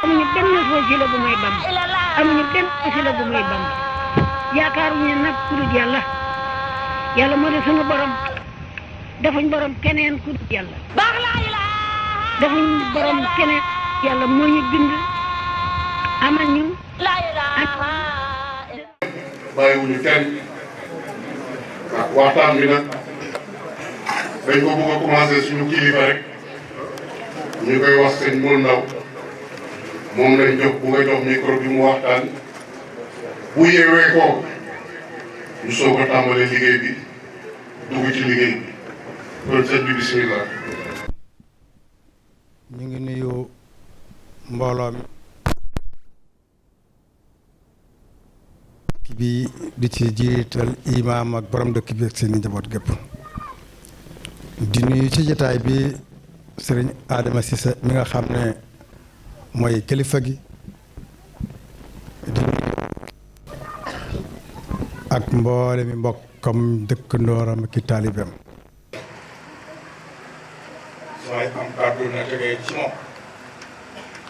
amuñu benn wasila bu may Bamba amuñu benn wasila bu may Bamba yaakaaruñu nag ku dul yàlla yàlla moo di sunu borom defuñ borom keneen ku dul yàlla defuñ borom keneen yàlla moo ñu bind amal ñu bàyyiwuñu kenn waxtaan bi nag dañ ko bëgg a commencé suñu kilifa rek ñu koy wax sëñ Moul Ndaw moom lañ jox bu nga jox micro bi mu waxtaan bu yeewee ko ñu soog a tàmbale liggéey bi dugg ci liggéey bi kon sëñ bi bismillah. ñu ngi nuyu mbooloo mi bi di ci jiital imaam ak borom dëkk bi ak seen i njaboot gépp di nuyu ci jotaay bi sëriñ Adama Cissé mi nga xam ne mooy kilifa gi di nuyu ak mboole mi mbokkam dëkkandooram ki taalibeem sooy am kàddu na tegee ci moom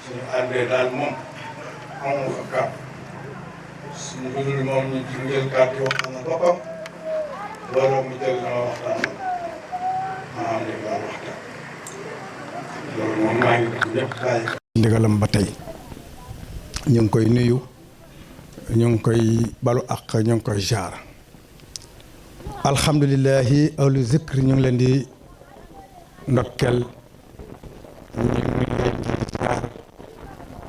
suñu àndee daal moom amu fa kàddu suñu dudul moom ñu jël kàddu waxtaan na boppam wala mu jël na waxtaan ma am ne daal waxtaan loolu moom maa ngi dugg ñëpp bàyyi ndigalam ba tey ñu ngi koy nuyu ñu ngi koy balu ak ñu ngi koy jaar alhamdulilahi ahlu zikr ñu ngi leen di ndokkel ñu ngi leen di jaar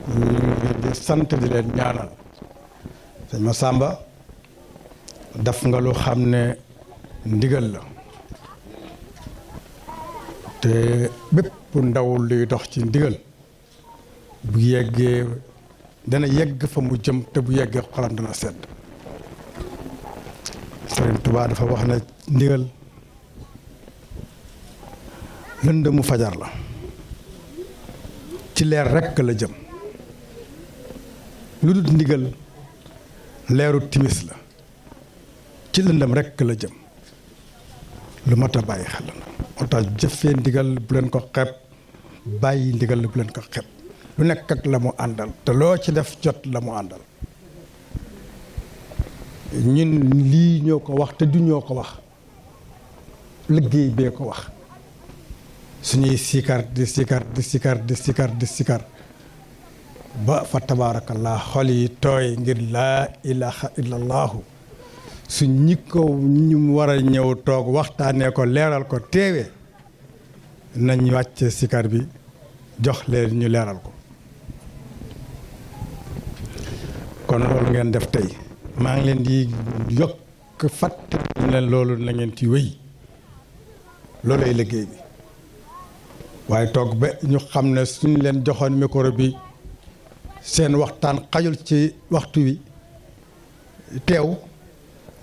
ñu ngi leen di sant di leen ñaanal sëñ Massamba daf nga lu xam ne ndigal la te bépp ndaw luy dox ci ndigal bu yeggee dana yegg fa mu jëm te bu yeggee xolam dana sedd Sëriñ Tuubaa dafa wax ne ndigal lëndëmu fajar la ci leer rekk la jëm lu dul ndigal leeru timis la ci lëndëm rekk la jëm lu mat a bàyyi xel la moo tax jëfee ndigal bu leen ko xeeb bàyyi ndigal bu leen ko xeeb lu nekk ak la mu àndal te loo ci def jot la mu àndal ñun lii ñoo ko wax te du ñoo ko wax liggéey bee ko wax suñuy sikar di sikar di sikar di sikar di sikar ba fa tabaarakallah xol yi tooy ngir laa ilaha illallahu su ñi ko ñu war a ñëw toog waxtaanee ko leeral ko teewee nañ wàcce sikar bi jox leen ñu leeral ko kon loolu ngeen def tey maa ngi leen di yokk fàttali leen loolu na ngeen ci wéy loolay liggéey bi waaye toog ba ñu xam ne suñ leen joxoon micro bi seen waxtaan xajul ci waxtu wi teew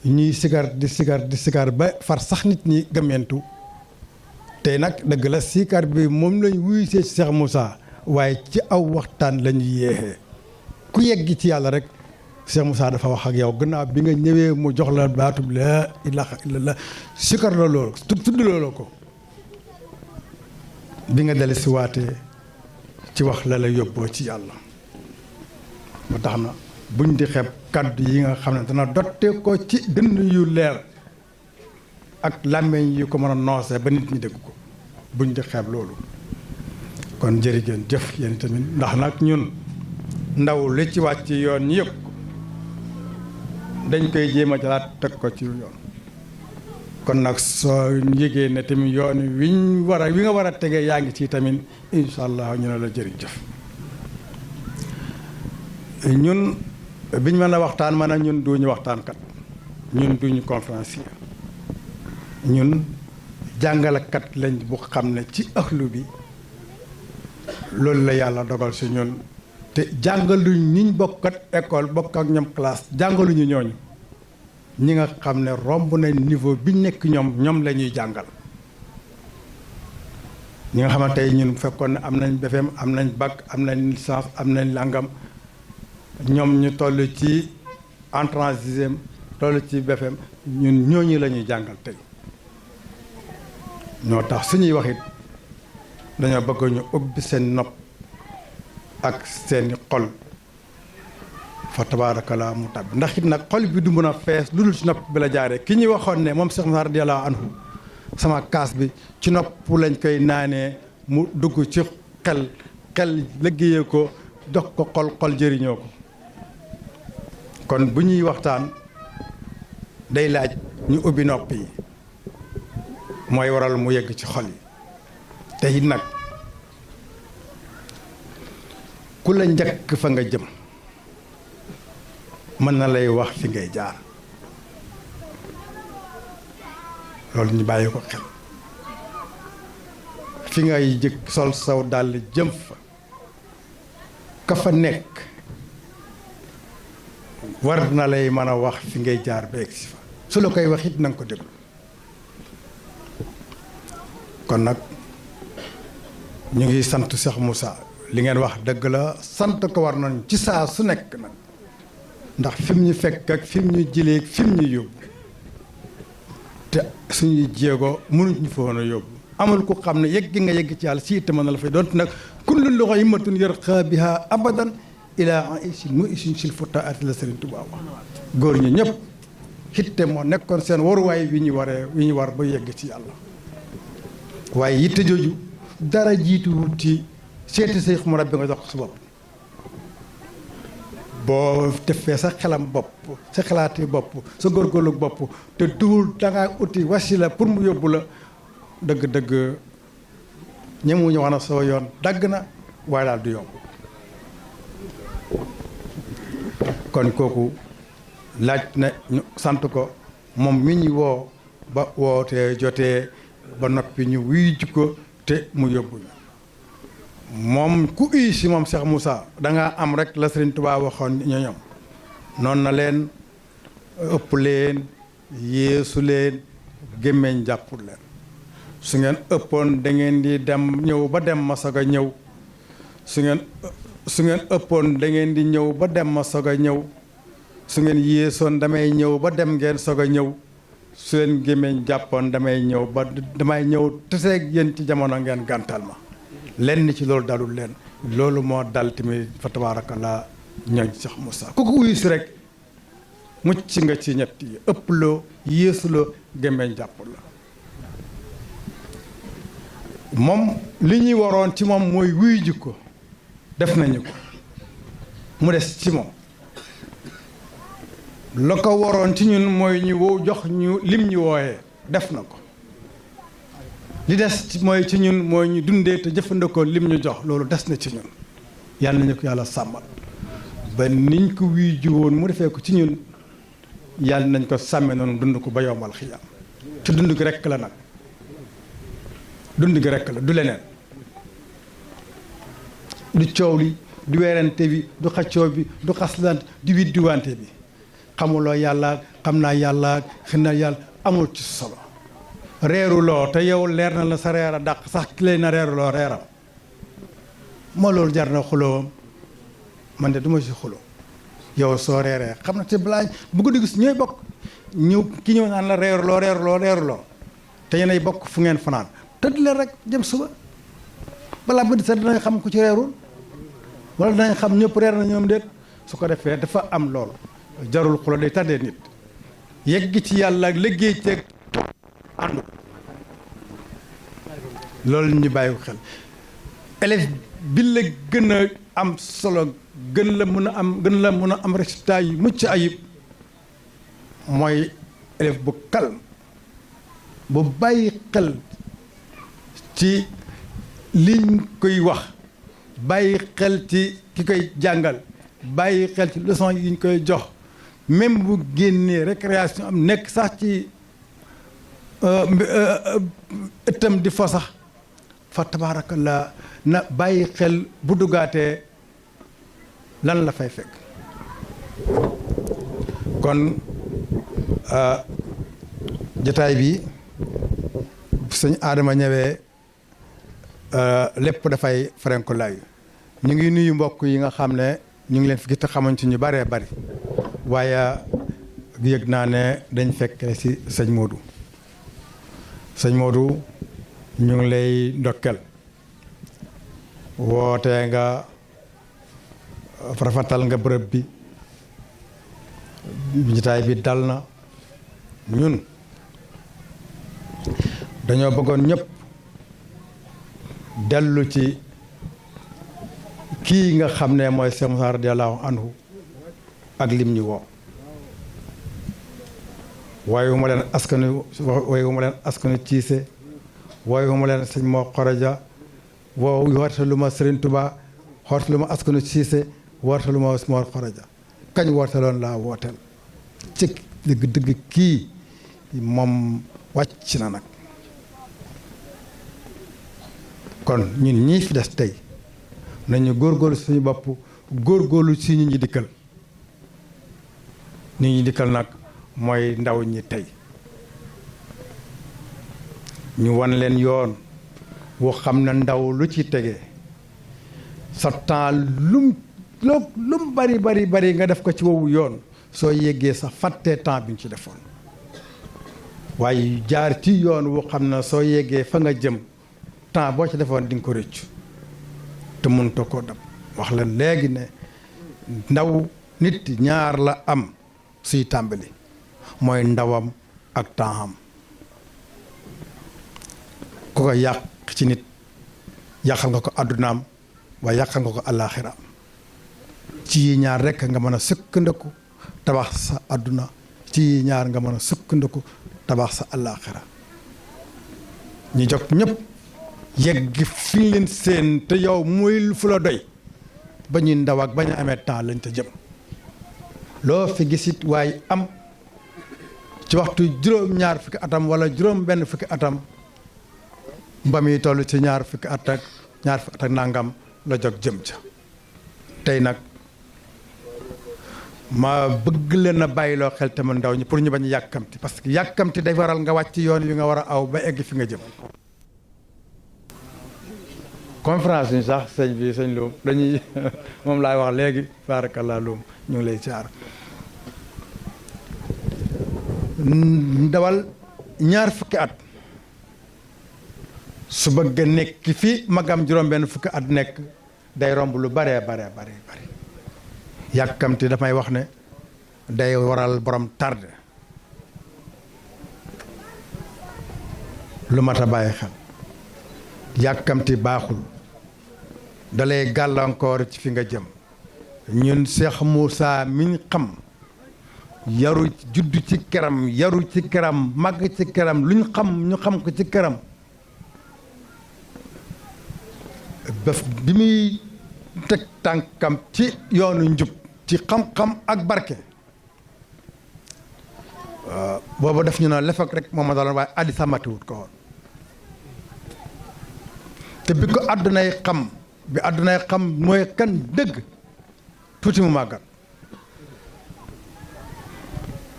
ñuy sikar di sikar di sikar ba far sax nit ñi gëmmentu tey nag dëgg la sikar bi moom lañ wuyu see ci Cheikh Moussa waaye ci aw waxtaan lañu yéexee ku yegg ci yàlla rek Cheikh Moussa dafa wax ak yow gannaaw bi nga ñëwee mu jox la baatub laa ilaaha illallah sikar la loolu tudd loolu ko bi nga dale si waatee ci wax la la yóbboo ci yàlla ba tax na buñ di xeeb kàddu yi nga xam ne dana dotte ko ci dënn yu leer ak làmmeñ yu ko mën a noose ba nit ñi dégg ko buñ di xeeb loolu kon jërëjëf jëf yéen tamit ndax nag ñun ndaw li ci wàcc yoon ñi yëpp dañ koy jéem a jalaat teg ko ci yoon kon nag soo yëgee ne tamit yoon wi nga war a tegee yaa ngi ci tamit incha allah ñu ne la jërëjëf ñun biñ mën a waxtaan man a ñun duñu waxtaankat ñun duñu conférencier ñun jàngalekat lañ bu xam ne ci ëxlu bi loolu la yàlla dogal si ñun te jàngaluñ niñ bokkat école bokk ak ñoom classe jàngaluñu ñooñu ñi nga xam ne romb nañ niveau bi nekk ñoom la ñuy jàngal ñi nga xamante ne ñun fekkoon ne am nañ BFEM am nañ bac am nañ licence am nañ langam ñoom ñu toll ci entrée en sixième toll ci BFEM ñun ñooñu la ñuy jàngal tey ñoo tax suñuy wax it dañoo bëgg ñu ubbi seen nopp ak seeni xol fa tabaarakallaa mu tàbbi ndax it nag xol bi du mën a fees lu dul ci nopp bi la jaaree ki ñuy waxoon ne moom Cheikh Moussa radiyallahu anhu sama kaas bi ci nopp lañ koy naanee mu dugg ci xel liggéeyee ko jox ko xol jëriñoo ko kon bu ñuy waxtaan day laaj ñu ubbi nopp yi mooy waral mu yegg ci xol yi te it nag ku la njëkk fa nga jëm mën na lay wax fi ngay jaar loolu ñu bàyyi ko xel fi ngay jëkk sol saw dàll jëm fa ka fa nekk war na lay mën a wax fi ngay jaar ba egg si fa su la koy wax it na nga ko déglu kon nag ñu ngi sant Cheikh Moussa li ngeen wax dëgg la sant ko war nañu ci saa su nekk nag ndax fi mu ñu fekk ak fi mu ñu jëlee fi mu ñu yóbbu te suñuy jéego mënuñ ñu fa woon a yóbbu amul ku xam ne yegg nga yegg ci yàlla si itam na la fay doonte nag kullu loxo yi matun yarqa biha abadan ilaa aisin mu isin sil futta ati la Sëriñ Tuubaa wax góor ñi ñëpp xitte moo nekkoon seen waruwaay wi ñu war ba yegg ci yàlla waaye yitte jooju dara jiitu ci seeti say xumara bi nga jox ko sa bopp boo defee sa xelam bopp sa xalaati bopp sa góorgóorlu bopp te duwul dangaa uti wasila pour mu yóbbu la dëgg-dëgg ñemuñu wax na soo yoon dagg na waaye daal du yomb kon kooku laaj na ñu sant ko moom mi ñu woo ba wootee jotee ba noppi ñu wuy ko te mu yóbbu ñu moom ku uy si moom Cheikh Moussa dangaa am rek la Sëriñ Tuubaa waxoon ñoñom noonu na leen ëpp leen yéesu leen gémmeñ jàppul leen su ngeen ëppoon da ngeen di dem ñëw ba dem ma soog a ñëw su ngeen ëppoon da ngeen di ñëw ba dem ma soog a ñëw su ngeen yéesoon damay ñëw ba dem ngeen soog a ñëw su leen gémmeñ jàppoon damay ñëw teseeg yéen ci jamono ngeen gàntal ma lenn ci loolu dalul leen loolu moo dal tamit fa tabaarakallaa ñooñ Cheikh Moussa ku ko uyu si rek mucc nga ci ñett yi ëpp loo yéesuloo gémmeñ jàpp la moom li ñuy waroon ci moom mooy wuy jikko def nañu ko mu des ci moom la ko waroon ci ñun mooy ñu wow jox ñu lim ñu wooyee def na ko li des mooy ci ñun mooy ñu dundee te jëfandikoo lim ñu jox loolu des na ci ñun yàlla nañu ko yàlla sàmmal ba niñ ko wuy ji woon mu defee ko ci ñun yàlla nañ ko sàmme noonu dund ko ba yombal xiyaam ci dund gi rekk la nag dund gi rekk la du leneen du coow li du weerante bi du xaccoo bi du xaslante du widdiwante bi xamuloo yàlla xam naa yàlla xëy na yàlla amul ci solo reeruloo te yow leer na la sa reer a dàq sax ki lay na reeruloo reeram moo loolu jar na xuloo man de du ma si xuloo yow soo reeree xam na te balaa bu guddi gis ñooy bokk ñëw ki ñëw naan la reeruloo te yéenay bokk fu ngeen fanaan tëdd leen rek jëm suba balaa bët sax dinañ xam ku ci reerul wala dinañ xam ñëpp reer na ñoom déet su ko defee dafa am loolu jarul xulo day tàddee nit yegg ci yàlla ak liggéey ceeg àndu loolu ñu bàyyi ko xel élève bi la gën a am solo gën la mën a am résultat yu mucc ayib mooy élève bu calme bu bàyyi xel ci liñ koy wax bàyyi xel ci ki koy jàngal bàyyi xel ci leçon yi ñu koy jox même bu génnee récréation am nekk sax ci ëttam di fo sax fa tabaarakallaa na bàyyi xel bu duggaatee lan la fay fekk kon jotaay bi sëñ Adama ñëwee lépp dafay ferenkulaayu ñu ngi nuyu mbokk yi nga xam ne ñu ngi leen fi gis te xamuñ ci ñu bëree bëri waaye yëg naa ne dañ fekkee si sëñ Modou ñu ngi lay ndokkel wootee nga rafetal nga bërëb bi njitaay bi dal na ñun dañoo bëggoon ñëpp dellu ci kii nga xam ne mooy Cheikh Moussa radiyallahu anhu ak lim ñu woo waaye wu ma leen askanu Ciise waaye wu ma leen sëñ moo Xoroja woo woote lu ma Sëriñ Tuba woote lu ma askanu Ciise woote lu ma moo Xoroja kañ wooteloon laa wooteel ci dëgg kii moom wàcc na nag kon ñun ñii fi des tey nañu góorgóorlu suñu bopp góorgóorlu si ñu ñi dikkal ñu ñi dikkal nag mooy ndaw ñi tey ñu wan leen yoon woo xam ne ndaw lu ci tegee sa temps lum bari nga def ko ci wowu yoon soo yéggee sax fàttee temps bi ñu ci defoon waaye jaar ci yoon wu xam ne soo yéggee fa nga jëm temps boo ci defoon di nga ko rëccu te mënutoo koo dab wax la léegi ne ndaw nit ñaar la am suy tàmbali mooy ndawam ak tempsam ku ko yàq ci nit yàqal nga ko àddunaam waaye yàqal nga ko àllaaxiraam ci yi ñaar rekk nga mën a sukkandiku tabax sa àdduna ci yi ñaar nga mën a sukkandiku tabax sa àllaaxira ñu jog ñëpp yegg fi leen seen te yow muy fu la doy ba ñuy ndaw ak ba ñu amee temps lañ te jëm loo fi gisit waaye am ci waxtu juróom-ñaar fukki atam wala juróom-benn fukki atam ba muy toll ci ñaar fukki at ak nangam la jog jëm ca tey nag ma bëgg leen a bàyyiloo xel te man ndaw ñi pour ñu bañ yàkkamti parce que yàkkamti day waral nga wàcc yoon wi nga war a aw ba egg fi nga jëm. conférence yi sax sëñ bi sëñ Loum dañuy moom laay wax léegi barakallah Loum ñu ngi lay siyaar ndawal ñaar fukki at su bëgg a nekk fi magam juróom-benn fukki at nekk day romb lu bare yàkkamti damay wax ne day waral borom tardé lu mat a bàyyi xel yàkkamti baaxul dalay gàllankoor ci fi nga jëm ñun Cheikh Moussa miñ xam yaru juddu ci këram yaru ci këram màgg ci këram luñ xam ñu xam ko ci këram bi muy teg tànkam ci yoonu njub ci xam-xam ak barke boobu def ñu ne lefak rek moom ma daloon waaye addi sàmmatiwut ko woon te bi ko àddunay xam mooy kan dëgg tuuti mu màggat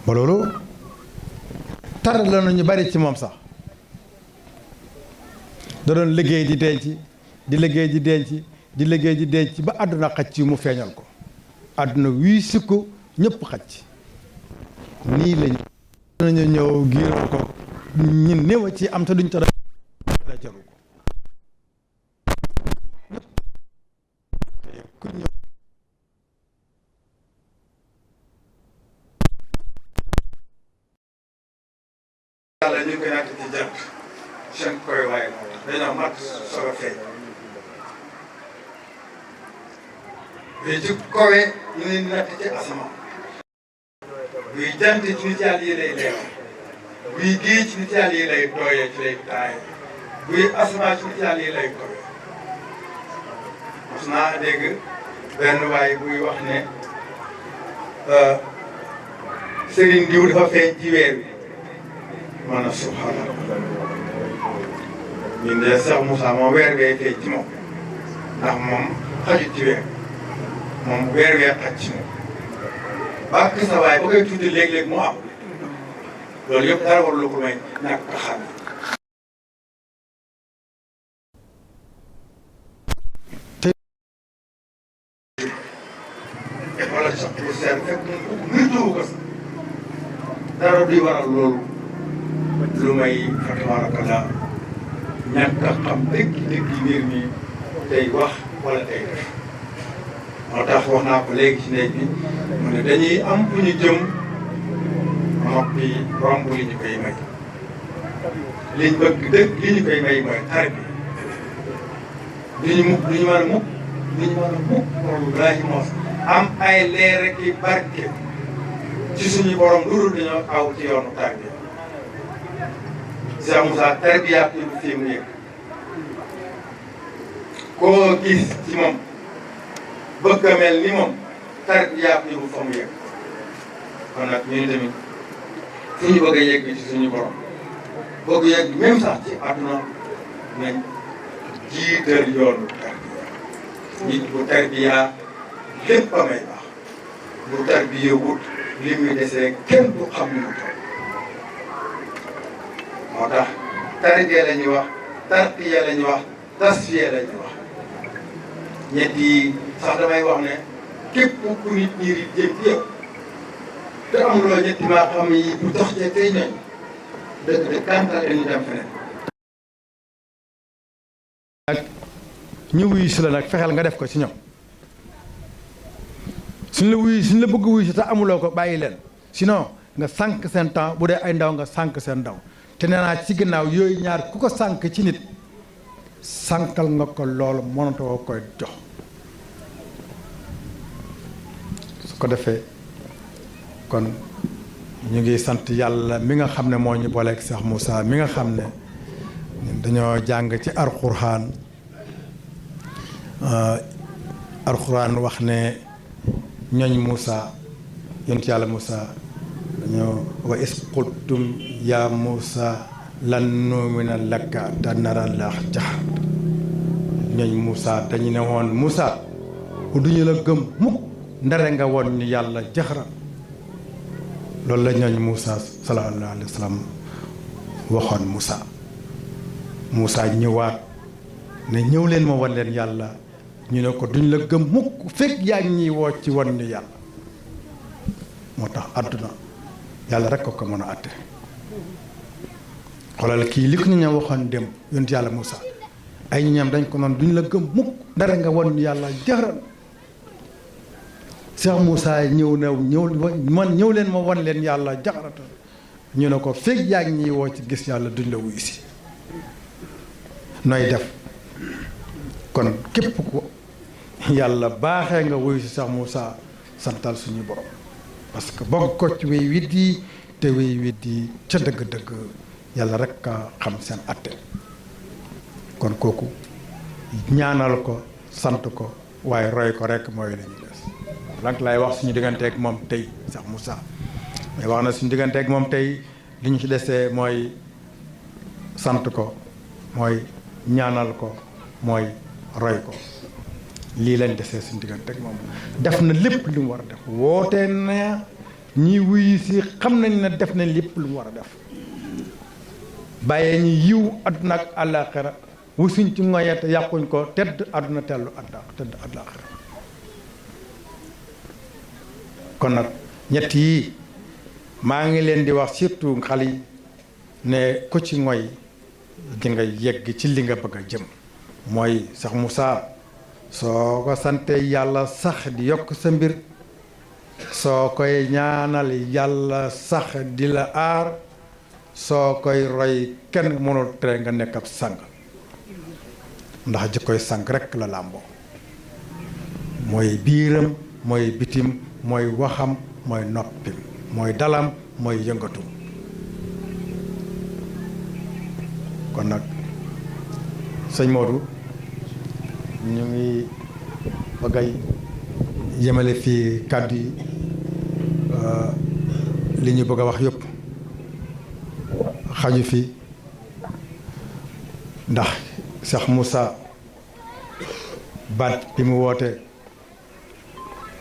ba loolu tar la ñu bari ci moom sax da doon liggéey di denc di liggéey di denc di liggéey di denc ba àdduna xaj ci mu feeñal ko àdduna wii si ko ñëpp xaj nii lañu ñëw giiroo ko ñun néew ci am te duñ ta dara jaru ko ku ñëw yàlla ñu ngi koy natt ci jant seen koy waaye dañoo mat soog a feeñ mais ci kowe ñu ngi natt ci asamaan buy jant ci nit yàlla yi lay leer buy gii ci nit yàlla yi lay dooyee ci lay taaye buy asamaan ci nit yàlla yi lay kowe mos naa dégg benn waay buy wax ne sëriñ diw dafa feeñ ci weer wi maanaam subhanallah ñun de Cheikh Moussa moom weer wee feeñ ci moom ndax moom xajut ci weer moom weer wee xaj ci moom bàkk sa waay ba koy tuuti léeg-léeg mu am loolu yëpp dara war lu ko may ñàkk a xam wala sax pour seet fekk nirtuwu ko sax dara duy waral loolu lu may fa tabarakallah ñàkk a xam dëgg mbir mi tey wax wala tey def moo tax wax naa ko léegi ci néeg bi mu ne dañuy am fu ñu jëm noppi romb li ñu koy may liñ bëgg dëgg li ñu koy may mooy tarbi duñu mukk duñu mën a mukk duñu mën a mukk wallaahi mos am ay leer ak i barke ci suñu borom lu dul dañoo aw ci yoonu tarbiya Cheikh Moussa tarbiya yi fii mu yëg koo gis ci moom bëgg a mel ni moom tarbiya yi fa mu yëg kon nag ñun tamit fu ñu bëgg a yegg ci suñu borom bëgg yegg même sax ci àdduna nañ jiital yoonu tarbiya nit bu tarbiya lépp a may baax bu tarbiya wut li muy desee kenn du xam ni mu toll moo tax tarbiya la ñuy wax tarbiya la ñuy wax tasfiya la ñuy wax ñett yi sax damay wax ne képp ku nit ñi di jëm ci yow te amuloo ñetti maa xam yi bu tax te tey ñooñ dëgg de kantal dañu dem feneen. nag ñu wuyu si la nag fexeel nga def ko ci ñoom suñ la bëgg wuyu si te amuloo ko bàyyi leen sinon nga sànq seen temps bu dee ay ndaw nga sànq seen ndaw te nee naa ci ginnaaw yooyu ñaar ku ko sànq ci nit sànqal nga ko loolu mënatoo koy jox su ko defee kon ñu ngi sant yàlla mi nga xam ne moo ñu booleeg Cheikh Moussa mi nga xam ne dañoo jàng ci alxuraan alxuraan wax ne ñooñ Moussa yonent yàlla Moussa dañoo wa is qultum ya Moussa lan nu'mina laka hatta nara Allaha jahra ñooñ Moussa dañu ne woon Moussa duñu la gëm mukk ndare nga woon ñu yàlla jaxra loolu la ñooñ Moussa sallallahu alayhi wa sallam waxoon Moussa ñëwaat ne ñëw leen ma wan leen yàlla ñu ne ko duñ la gëm mukk fekk yaa ngi ñuy woo ci wan ñu yàlla moo tax àdduna yàlla rek ko mën a àtte xoolal kii li ko ñu ñam waxoon démb yonent yàlla Moussa ay ñu ñam dañ ko noonu duñ la gëm mukk dara nga wan ñu yàlla jaxran Cheikh Moussa ñëw leen ma wan leen yàlla jaxarata ñu ne ko fekk yaa ngi ñuy woo ci gis yàlla duñ la wuyu si nooy def kon képp ko yàlla baaxee nga wuyu si Cheikh Moussa santal suñu borom parce que bokk ko ci wéy wit yi te wéy wit yi ca dëgg-dëgg yàlla rek a xam seen atte kon kooku ñaanal ko sant ko waaye roy ko rek mooy la ñu des lank lay wax suñu digganteeg moom tey Cheikh Moussa mais wax na suñu digganteeg moom tey li ñu ci desee mooy sant ko mooy ñaanal ko mooy roy ko lii lañ desee suñu digganteeg moom def na lépp lu mu war a def woote na ñi wuyu si xam nañ ne def nañ lépp lu mu war a def bàyyee ñi yiw àdduna ak àllaaxira wusuñ ci ngoyee te yàquñ ko tedd àdduna tellu tedd àllaaxira kon nag ñett yi maa ngi leen di wax surtout xale yi ne ku ci ngoy di nga yegg ci li nga bëgg a jëm mooy Cheikh Moussa soo ko sante yàlla sax di yokk sa mbir soo koy ñaanal yàlla sax di la aar soo koy roy kenn mënul tere nga nekk ab sang ndax ji koy sang rekk la làmboo mooy biiram mooy bitim mooy waxam mooy noppim mooy dalam mooy yëngatu kon nag sëñ Modou ñu ngi bëgg a yemale fii kàddu yi li ñu bëgg a wax yëpp xaju fi ndax Cheikh Moussa baat bi mu woote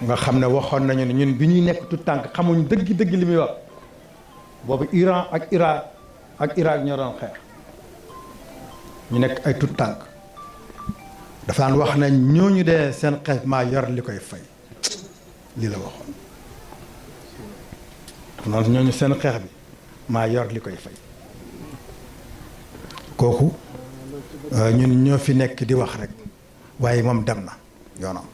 nga xam ne waxoon nañu ne ñun bi ñuy nekk tout tànk xamuñ dëgg li muy wax boobu Iran ak Irak ñoo doon xeex ñu nekk ay tout tànk dafa daan wax ne ñooñu dee seen xeex maa yor li koy fay lii la waxoon dafa naan ñooñu seen xeex bi maa yor li koy fay kooku ñun ñoo fi nekk di wax rek waaye moom dem na yoonam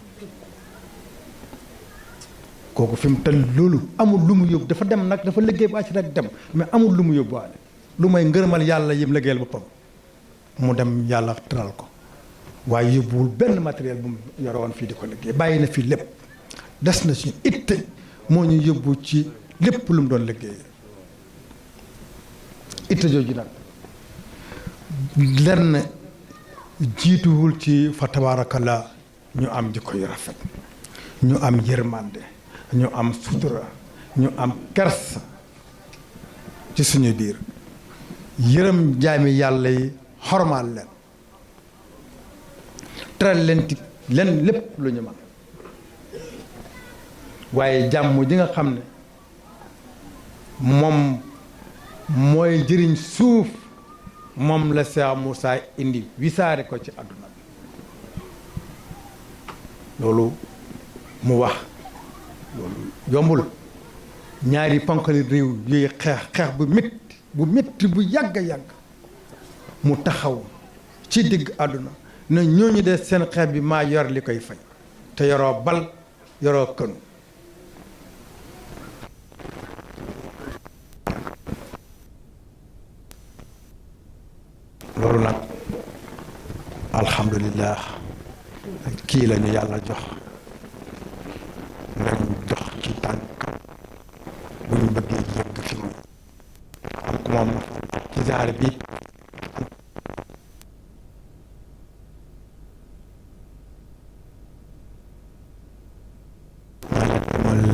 kooku fi mu toll loolu amul lu mu yóbbu dafa dem nag dafa liggéey ba ci rek dem mais amul lu mu yóbbuwaale lu may ngërëmal yàlla yim liggéeyal boppam mu dem yàlla teral ko waaye yóbbuwul benn matériel bu mu yore woon fii di ko liggéey bàyyi na fii lépp des na suñu itte moo ñu yóbbu ci lépp lu mu doon liggéey itte jooju nag lenn jiituwul ci fa tabaarakallaa ñu am jikko yu rafet ñu am yërmande ñu am sutura ñu am kersa ci suñu biir yërëm jaami yàlla yi xormaal leen teral leen ti leen lépp lu ñu man waaye jàmm ji nga xam ne moom mooy jëriñ suuf moom la Cheikh Moussa indi wisaare ko ci àdduna bi loolu mu wax loolu yombul ñaari ponkali réew yooyu xeex bu métti bu yàgg mu taxaw ci digg àdduna na ñooñu de seen xeex bi maa yor li koy fay te yoroo bal yoroo kënu loolu nag alhamdulillah kii la ñu yàlla jox nañu jox ci tànk bu ñu bëggee yëgg fi mu am ko moom ci genre bi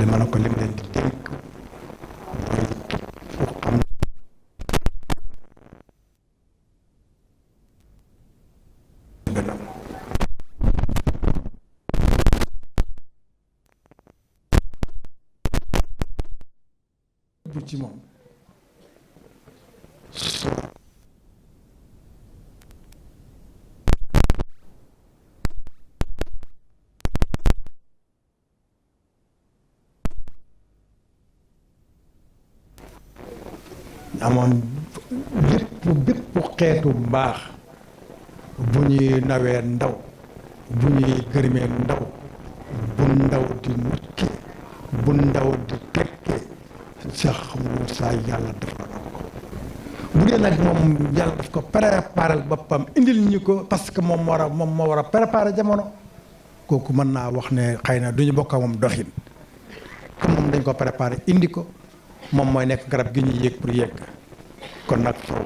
ma ne ko lim leen di dénk mooy fu xam bu ci moom amoon bépp xeetu mbaax bu ñuy nawee ndaw bu ñuy gërëmee ndaw bu ndaw di nutki bu ndaw di tekkee Cheikh Moussa yàlla defal na ko bu dee nag moom yàlla daf ko préparer boppam indil ñu ko parce que moom moo war a préparer jamono kooku mën naa wax ne xëy na duñu bokk moom doxin comme moom dañ ko préparer indi ko moom mooy nekk garab gi ñuy yéeg pour yéeg kon nag foofu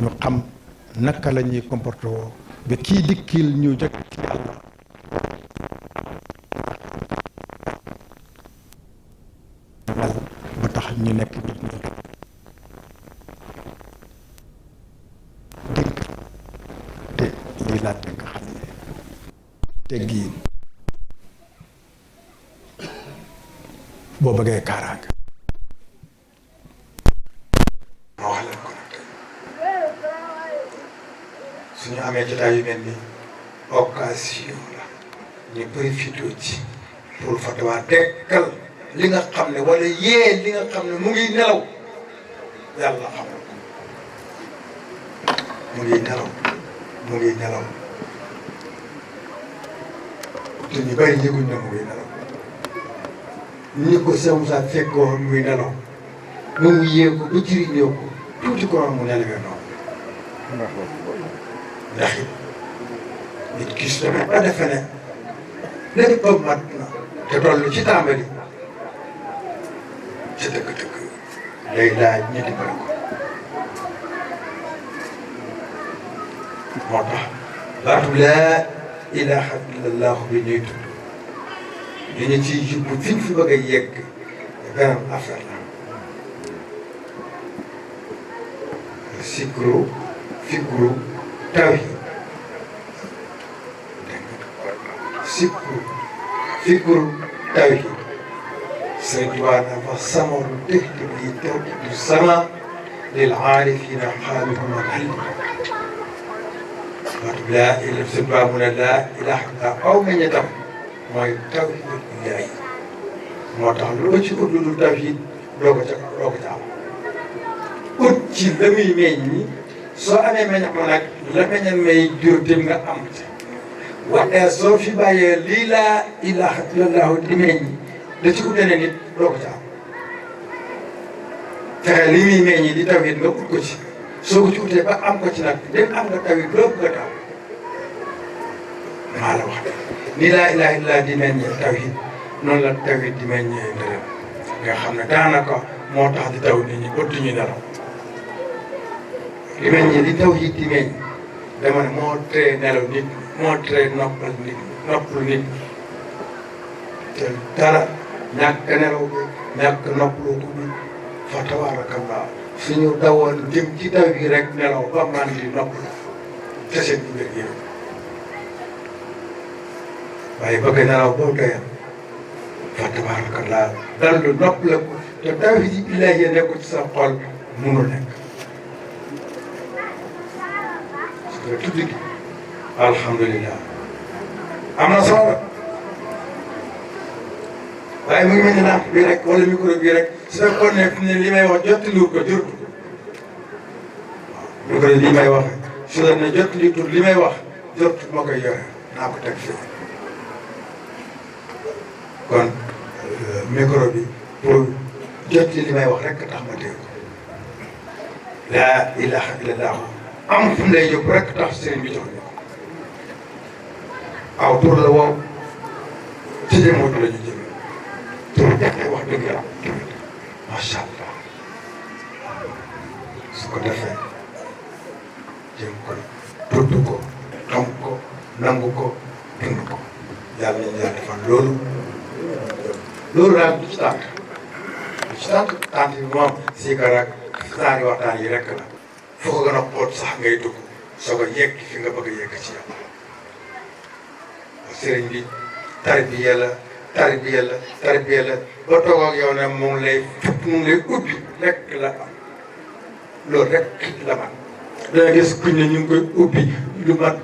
ñu xam naka la ñuy comporté woo ba kii dikkil ñu jóg ci yàlla ba tax ñu nekk nit ñi dégg te lii laa dégg xam ne teggiin boo bëggee kaaraange ma wax leen ko nag tey suñu amee jotaay yu mel ni occasion la ñu profité ci pour fatawaa dekkal li nga xam ne wala yee li nga xam ne mu ngi nelaw yàlla xam na ko mu ngi nelaw te ñu bari yëguñ ne mu ngi nelaw ñi ko Cheikh Moussa fekkoon muy nelaw ba mu yee ko ba jëriñoo ko tuuti ko mu nelawee noonu ndax it nit gis tamit ba defe ne lépp ba mat na te toll ci tàmbali ci dëgg-dëgg day laaj ñi dimbali ko moo tax baatu laa ilaaha illallahu bi ñuy tudd li ñu ciy jubbu fi ñu fi bëgg a yegg beneen affaire la sikru fikru tawhid sikru fikru tawhid Sëriñ Tuubaa dafa samaru dëkk bi tawhidu sama lil aarifina xaalihum al baatu laa ilaaha Sëriñ Tuubaa mu ne laa ilaaha illa aw meññetam mooy tawhidu illaahi moo tax lu ci ut lu dul tawhid doo ko ca am ut ci la muy meññ soo amee meññat ma nag la meññat may jur dem nga am te waaye soo fi bàyyee lii laa ilaaha illallahu di meññ da ci ut leneen nit doo ko ci am fexe li muy meññi di tawhid nga ut ko ci soo ko ci utee ba am ko ci nag dem am nga tawhid loo bëgg a taw maa la wax ni laa ilaha illallah di meññee tawhid noonu la tawhid di meññee dërëm nga xam ne daanaka moo tax di taw nit ñi bëttuñu nelaw li meññee di tawhid di meññ dama ne moo tere nelaw nit moo tere noppal nit te dara ñàkk nelaw bi ñàkk noppalu ko bi fa tabarakallah suñu dawoon jëm ci taw yi rek nelaw ba man di noppalu te seen mbir yi waaye bëgg nelaw boo doyal fa tabarakallah dal lu noppale ko te taw yi ilaahi nekku ci sa xol munul nekk su tudd gi alhamdulillah am na solo waaye mu ngi mel ni naaf bii rek wala micro bii rek su fekkoon ne li may wax jottaliwul ko jur ko waaw micro bii may wax su la ne jottaliwul li may wax jot ma koy yore naa ko teg fii kon micro bi pour jottali li may wax rek tax ma dégg laa ilaha illallah am fu mu lay jóg rek tax sëriñ bi jox ñu ko aw tur la woow ci jëmootu la ñu jëm tur jafe wax dëgg yàlla macha allah su ko defee jëm ko tudd ko xam ko nangu ko dund ko yàlla nañu yàlla defal loolu daal du ci tànt bi moom siikar ak saari waxtaan yi rek la foo ko gën a xoot sax ngay dugg soo ko yegg fi nga bëgg a yegg ci yow sëriñ bi tarbiya la ba toog ak yow ne moom lay ubbi rek la am loolu rek la man danga gis kuñ ne ñu ngi koy ubbi lu mat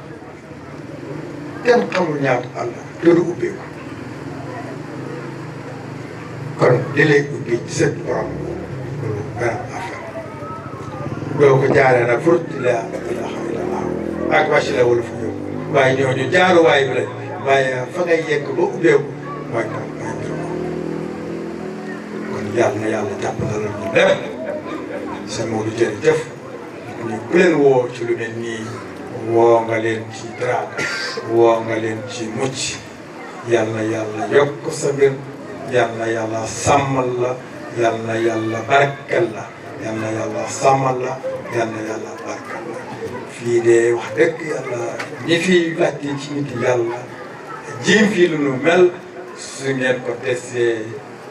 kenn xamul ñaata àll te du ubbeeku kon li lay ubbi ci seen borom loolu benn affaire doo ko jaaree nag furut la ilaha illallah ak wàcc la wala fu ñëw waaye ñooñu jaaruwaay bi lañ waaye fa ngay yegg ba ubbeeku mooy taw mooy mbir kon yàlla na yàlla jàpp na la ñu lépp seen Maodo jërëjëf ñu ku leen woo ci lu mel nii woo nga leen ci teraanga woo nga leen ci mucc yàlla na yàlla yokk sa mbir yàlla na yàlla sàmmal la yàlla na yàlla barkal la yàlla na yàlla sàmmal la yàlla na yàlla barkal la fii de wax dëgg yàlla ñi fi laajte ci nit yàlla jiim fii lu nu mel su ngeen ko tesee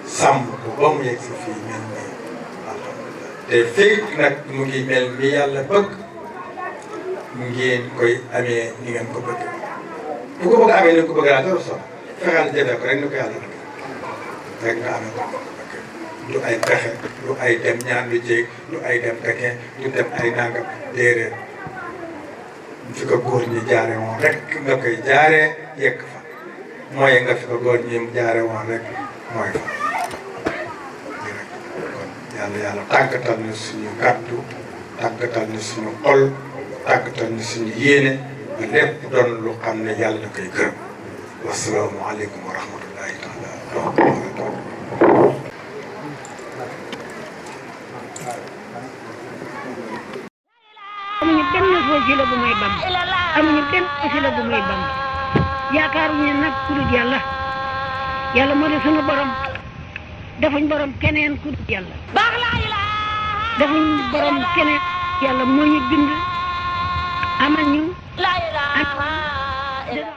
sàmm ko ba mu yegg si fii mel nii alhamdulilah te fekk nag mu ngi mel ni yàlla bëgg ngeen koy amee ni ngeen ko bëgg bu ko bëgg amee ni nga ko bëgg laa dara sonn fexeel jëfee ko rek ni ko yàlla bëgg rek nga amee ko du ay pexe du ay dem ñaan lu jéeg du ay dem Pekin du dem ay nangam déedéet fi ko góor ñi jaare woon rek nga koy jaaree yegg fa mooy nga fi ko góor ñi jaare woon rek mooy fa kon yàlla tàggatal na suñu kàddu tàggatal na suñu xol tàggatal na suñu yéene ba lépp doon lu xam ne yàlla da koy gërëm wasalaamualeykum wa rahmatullahi taala wa barakatuh. amuñu benn wasila bu may bam amuñu benn wasila bu may bam yaakaaruñu nag ku dul yàlla yàlla moo di sunu borom defuñ borom keneen ku dul yàlla defuñ borom keneen yàlla moo ñu bind